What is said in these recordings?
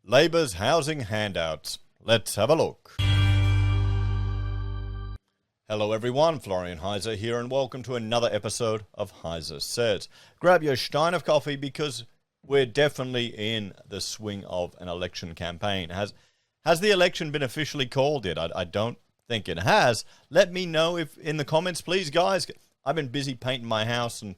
Labour's housing handouts. Let's have a look. Hello everyone, Florian.Heise here, and welcome to another episode of HeiseSays. Grab your stein of coffee because we're definitely in the swing of an election campaign. Has the election been officially called yet? I don't think it has. Let me know if in the comments, please, guys. I've been busy painting my house and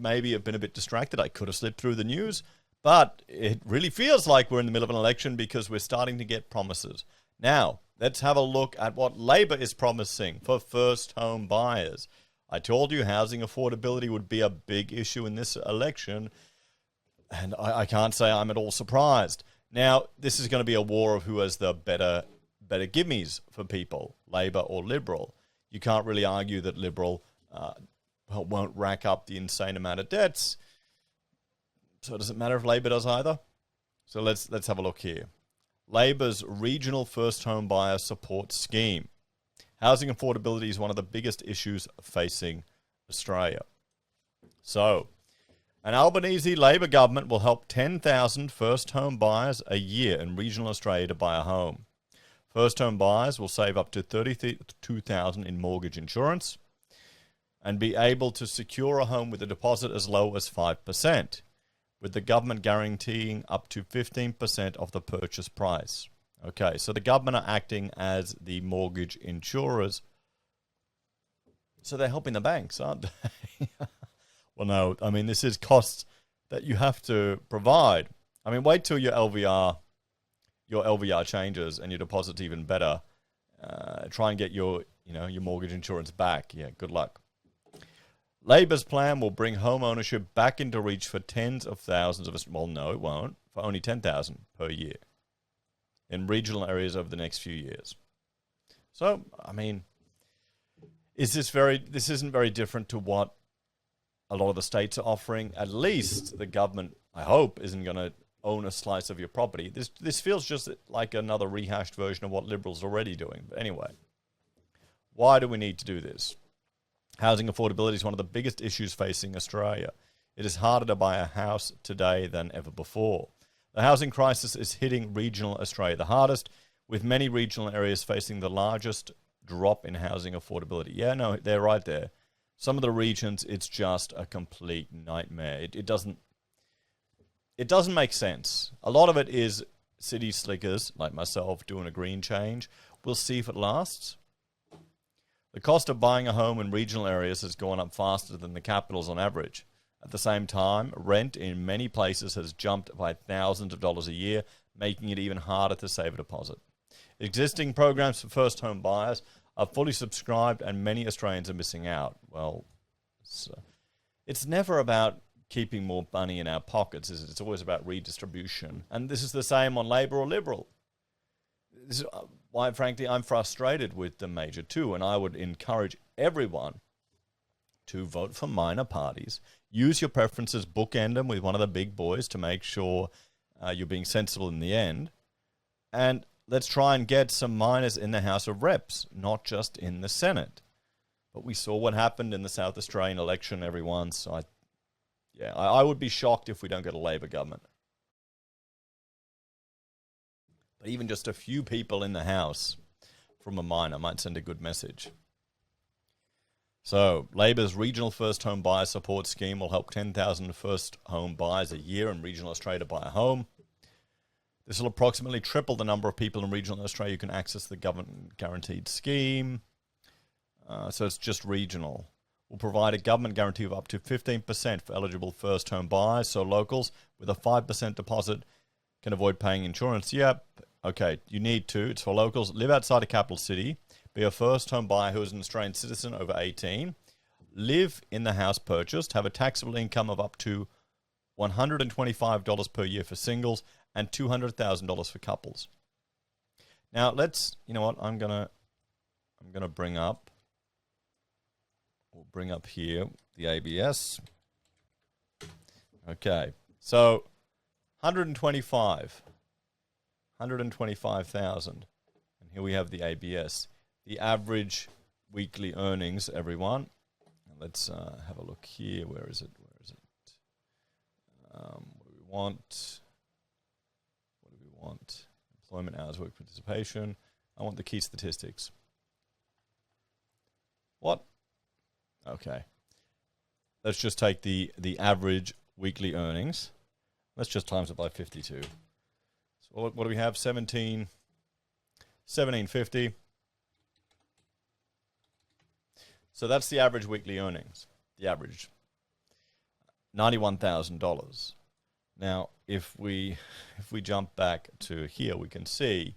maybe I've been a bit distracted. I could have slipped through the news. But it really feels like we're in the middle of an election because we're starting to get promises. Now, let's have a look at what Labor is promising for first home buyers. I told you housing affordability would be a big issue in this election, and I can't say I'm at all surprised. Now, this is going to be a war of who has the better gimmies for people, Labor or Liberal. You can't really argue that Liberal won't rack up the insane amount of debts. So does it matter if Labor does either? So let's have a look here. Labor's regional first home buyer support scheme. Housing affordability is one of the biggest issues facing Australia. So, an Albanese Labor government will help 10,000 first home buyers a year in regional Australia to buy a home. First home buyers will save up to $32,000 in mortgage insurance and be able to secure a home with a deposit as low as 5%. With the government guaranteeing up to 15% of the purchase price. Okay, so the government are acting as the mortgage insurers. So they're helping the banks, aren't they? Well, no, I mean, this is costs that you have to provide. I mean, wait till your LVR changes and your deposit's even better. Try and get your mortgage insurance back. Yeah, good luck. Labor's plan will bring home ownership back into reach for tens of thousands of us. Well, no, it won't. For only 10,000 per year in regional areas over the next few years. So, I mean, this isn't very different to what a lot of the states are offering. At least the government, I hope, isn't going to own a slice of your property. This feels just like another rehashed version of what Liberals are already doing. But anyway, why do we need to do this? Housing affordability is one of the biggest issues facing Australia. It is harder to buy a house today than ever before. The housing crisis is hitting regional Australia the hardest, with many regional areas facing the largest drop in housing affordability. Yeah, no, they're right there. Some of the regions, it's just a complete nightmare. It doesn't make sense. A lot of it is city slickers like myself doing a green change. We'll see if it lasts. The cost of buying a home in regional areas has gone up faster than the capitals on average. At the same time, rent in many places has jumped by thousands of dollars a year, making it even harder to save a deposit. Existing programs for first home buyers are fully subscribed and many Australians are missing out. Well, it's never about keeping more money in our pockets, is it? It's always about redistribution. And this is the same on Labor or Liberal. This is why, frankly, I'm frustrated with the major two, and I would encourage everyone to vote for minor parties. Use your preferences, bookend them with one of the big boys to make sure you're being sensible in the end. And let's try and get some minors in the House of Reps, not just in the Senate. But we saw what happened in the South Australian election, everyone. So, I would be shocked if we don't get a Labor government. But even just a few people in the House from a minor might send a good message. So, Labor's regional first home buyer support scheme will help 10,000 first home buyers a year in regional Australia to buy a home. This will approximately triple the number of people in regional Australia who can access the government guaranteed scheme. So it's just regional. We'll provide a government guarantee of up to 15% for eligible first home buyers. So locals with a 5% deposit can avoid paying insurance. Yep. Okay, you need to. It's for locals. Live outside a capital city. Be a first home buyer who is an Australian citizen over 18. Live in the house purchased. Have a taxable income of up to $125 per year for singles and $200,000 for couples. Now I'm gonna bring up. We'll bring up here the ABS. Okay, so 125,000. And here we have the ABS. The average weekly earnings, everyone. Let's have a look here. Where is it? What do we want? employment hours, work participation. I want the key statistics. What? Okay. Let's just take the average weekly earnings. Let's just times it by 52. So what do we have? 1750. So that's the average weekly earnings. The average. $91,000. Now, if we jump back to here, we can see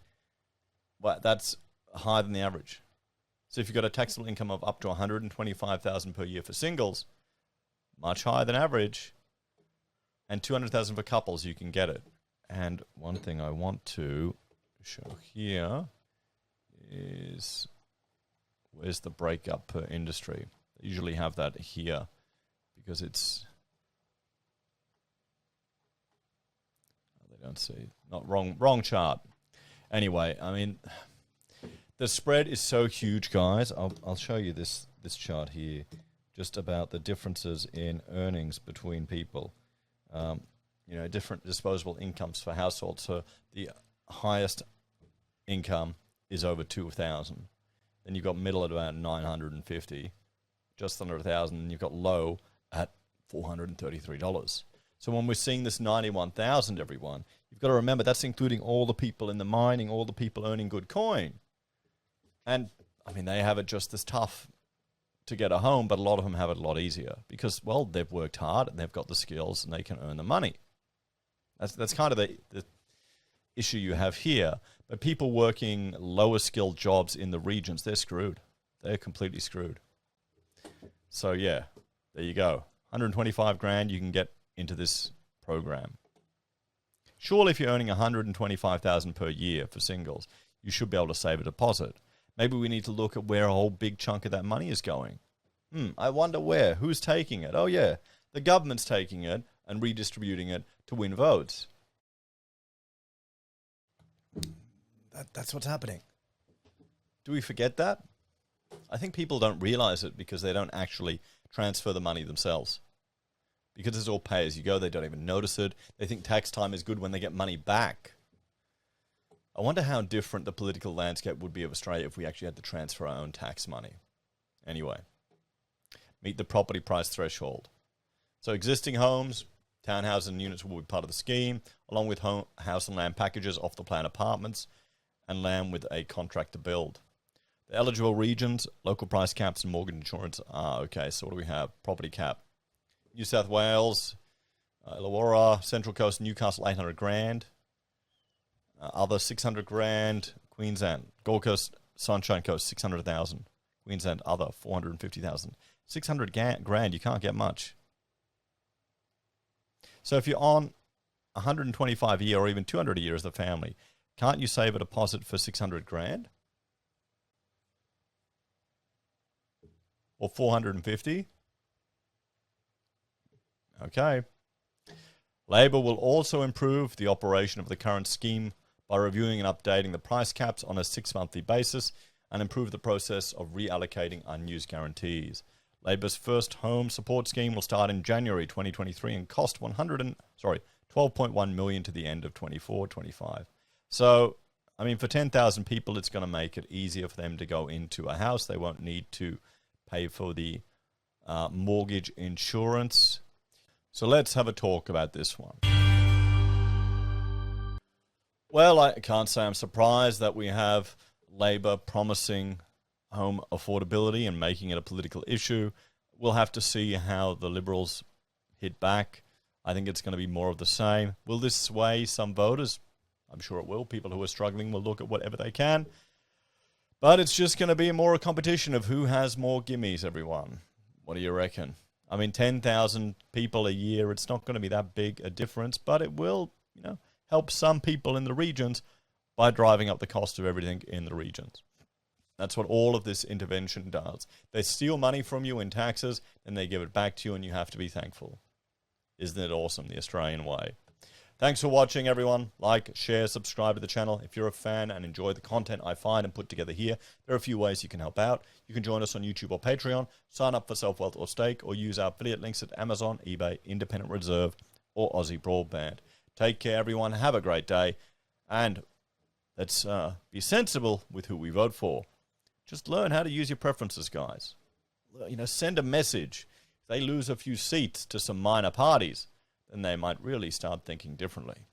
that's higher than the average. So if you've got a taxable income of up to $125,000 per year for singles, much higher than average, and $200,000 for couples, you can get it. And one thing I want to show here is where's the breakup per industry. They usually have that here because it's they don't see, not wrong chart. Anyway, I mean, the spread is so huge, guys. I'll show you this chart here, just about the differences in earnings between people. Different disposable incomes for households. So the highest income is over 2,000. Then you've got middle at about 950, just under 1,000. And you've got low at $433. So when we're seeing this 91,000, everyone, you've got to remember that's including all the people in the mining, all the people earning good coin. And, I mean, they have it just as tough to get a home, but a lot of them have it a lot easier because, well, they've worked hard and they've got the skills and they can earn the money. That's kind of the issue you have here. But people working lower skilled jobs in the regions, they're screwed. They're completely screwed. So, yeah, there you go. 125 grand you can get into this program. Surely if you're earning 125,000 per year for singles, you should be able to save a deposit. Maybe we need to look at where a whole big chunk of that money is going. I wonder where. Who's taking it? Oh, yeah, the government's taking it and redistributing it to win votes. That's what's happening. Do we forget that? I think people don't realize it because they don't actually transfer the money themselves. Because it's all pay as you go, they don't even notice it. They think tax time is good when they get money back. I wonder how different the political landscape would be of Australia if we actually had to transfer our own tax money. Anyway, meet the property price threshold. So existing homes, townhouses and units will be part of the scheme, along with house and land packages, off-the-plan apartments, and land with a contract to build. The eligible regions, local price caps and mortgage insurance are okay. So what do we have? Property cap. New South Wales, Illawarra, Central Coast, Newcastle, 800 grand. Other 600 grand. Queensland, Gold Coast, Sunshine Coast, 600,000. Queensland, other 450,000. 600 grand, you can't get much. So if you're on 125 a year or even 200 a year as a family, can't you save a deposit for 600 grand? Or 450? Okay. Labor will also improve the operation of the current scheme by reviewing and updating the price caps on a 6-monthly basis and improve the process of reallocating unused guarantees. Labor's first home support scheme will start in January 2023 and cost $12.1 million to the end of 24-25. So, I mean, for 10,000 people, it's going to make it easier for them to go into a house. They won't need to pay for the mortgage insurance. So let's have a talk about this one. Well, I can't say I'm surprised that we have Labor promising home affordability and making it a political issue. We'll have to see how the Liberals hit back. I think it's going to be more of the same. Will this sway some voters? I'm sure it will. People who are struggling will look at whatever they can. But it's just going to be more a competition of who has more gimmies, everyone. What do you reckon? I mean, 10,000 people a year, it's not going to be that big a difference, but it will, help some people in the regions by driving up the cost of everything in the regions. That's what all of this intervention does. They steal money from you in taxes, and they give it back to you, and you have to be thankful. Isn't it awesome, the Australian way? Thanks for watching, everyone. Like, share, subscribe to the channel. If you're a fan and enjoy the content I find and put together here, there are a few ways you can help out. You can join us on YouTube or Patreon, sign up for SelfWealth or Stake, or use our affiliate links at Amazon, eBay, Independent Reserve, or AussieBroadband. Take care, everyone. Have a great day, and let's be sensible with who we vote for. Just learn how to use your preferences, guys. Send a message. If they lose a few seats to some minor parties, then they might really start thinking differently.